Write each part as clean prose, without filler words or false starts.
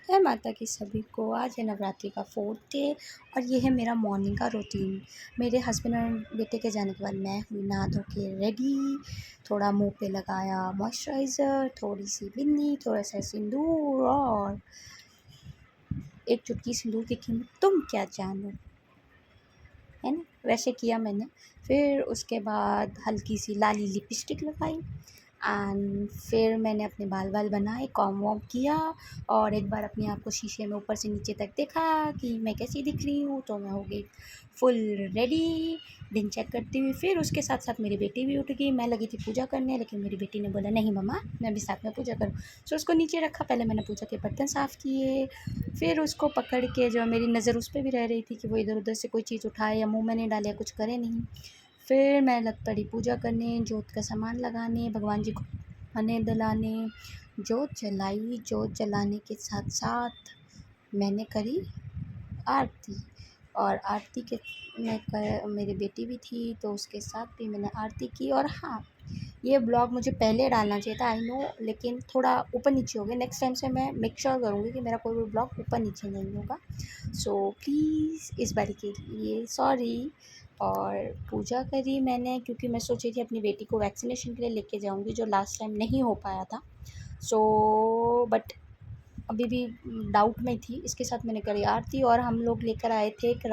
जय माता की सभी को। आज है नवरात्रि का 4th डे और ये है मेरा मॉर्निंग का रूटीन। मेरे हस्बैंड और बेटे के जाने के बाद मैं हुई नहा धो के रेडी। थोड़ा मुंह पे लगाया मॉइस्चराइज़र, थोड़ी सी बिंदी, थोड़ा सा सिंदूर और एक चुटकी सिंदूर की कीमत तुम क्या जानो, है ना, वैसे किया मैंने। फिर उसके बाद हल्की सी लाली लिपस्टिक लगाई एंड फिर मैंने अपने बाल बनाए, कॉम वॉम किया और एक बार अपने आप को शीशे में ऊपर से नीचे तक देखा कि मैं कैसी दिख रही हूँ। तो मैं हो गई फुल रेडी दिन चेक करती हुई। फिर उसके साथ साथ मेरी बेटी भी उठ गई। मैं लगी थी पूजा करने, लेकिन मेरी बेटी ने बोला नहीं मम्मा मैं भी साथ में पूजा करूँ। तो उसको नीचे रखा, पहले मैंने पूजा के बर्तन साफ़ किए, फिर उसको पकड़ के जो मेरी नज़र उस पर भी रह रही थी कि वो इधर उधर से कोई चीज़ उठाए या मुँह में नहीं डाले या कुछ करे नहीं। फिर मैं लग पड़ी पूजा करने, जोत का सामान लगाने, भगवान जी को खाने दिलाने। जोत जलाई, जोत जलाने के साथ साथ मैंने करी आरती। और आरती के मेरी बेटी भी थी तो उसके साथ भी मैंने आरती की। और हाँ, ये ब्लॉग मुझे पहले डालना चाहिए था, आई नो, लेकिन थोड़ा ऊपर नीचे हो गया। नेक्स्ट टाइम से मैं मेक श्योर करूँगी कि मेरा कोई भी ब्लॉग ऊपर नीचे नहीं होगा। सो प्लीज़ इस बारी के लिए सॉरी। और पूजा करी मैंने क्योंकि मैं सोची थी अपनी बेटी को वैक्सीनेशन के लिए लेके जाऊँगी, जो लास्ट टाइम नहीं हो पाया था। सो बट अभी भी डाउट में थी। इसके साथ मैंने करी आरती और हम लोग लेकर आए थे एक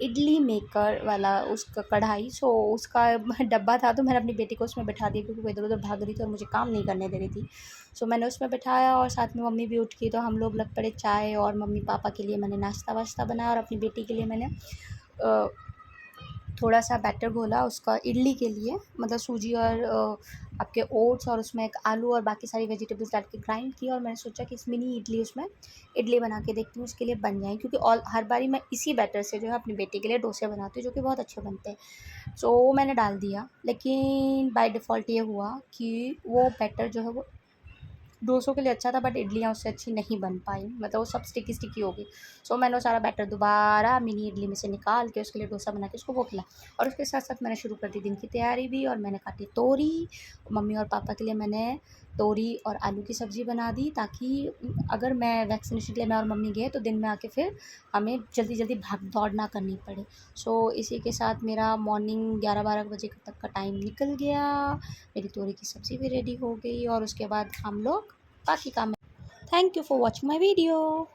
इडली मेकर वाला उसका कढ़ाई। सो उसका डब्बा था तो मैंने अपनी बेटी को उसमें बैठा दिया क्योंकि वो इधर उधर भाग रही थी और मुझे काम नहीं करने दे रही थी। सो मैंने उसमें बैठाया और साथ में मम्मी भी उठ गई तो हम लोग लग पड़े चाय। और मम्मी पापा के लिए मैंने नाश्ता वाश्ता बनाया और अपनी बेटी के लिए मैंने थोड़ा सा बैटर घोला उसका इडली के लिए, मतलब सूजी और आपके ओट्स और उसमें एक आलू और बाकी सारी वेजिटेबल्स डाल के ग्राइंड किया। और मैंने सोचा कि इस मिनी इडली उसमें इडली बना के देखती हूँ उसके लिए बन जाए, क्योंकि हर बारी मैं इसी बैटर से जो है अपनी बेटी के लिए डोसे बनाती हूँ जो कि बहुत अच्छे बनते हैं। सो वो मैंने डाल दिया, लेकिन बाय डिफ़ॉल्ट ये हुआ कि वो बैटर जो है वो डोसों के लिए अच्छा था बट इडलियाँ उससे अच्छी नहीं बन पाई, मतलब वो सब स्टिकी स्टिकी हो गई। सो मैंने वो सारा बैटर दोबारा मिनी इडली में से निकाल के उसके लिए डोसा बना के उसको वो खिला। और उसके साथ साथ मैंने शुरू कर दी दिन की तैयारी भी और मैंने काटी तोरी। मम्मी और पापा के लिए मैंने तोरी और आलू की सब्ज़ी बना दी, ताकि अगर मैं वैक्सीनेशन के लिए मैं और मम्मी गए तो दिन में आके फिर हमें जल्दी जल्दी भाग दौड़ ना करनी पड़े। सो इसी के साथ मेरा मॉर्निंग 11-12 बजे तक का टाइम निकल गया। मेरी तोरी की सब्ज़ी भी रेडी हो गई और उसके बाद हम लोग बाकी काम। Thank you for watching my video.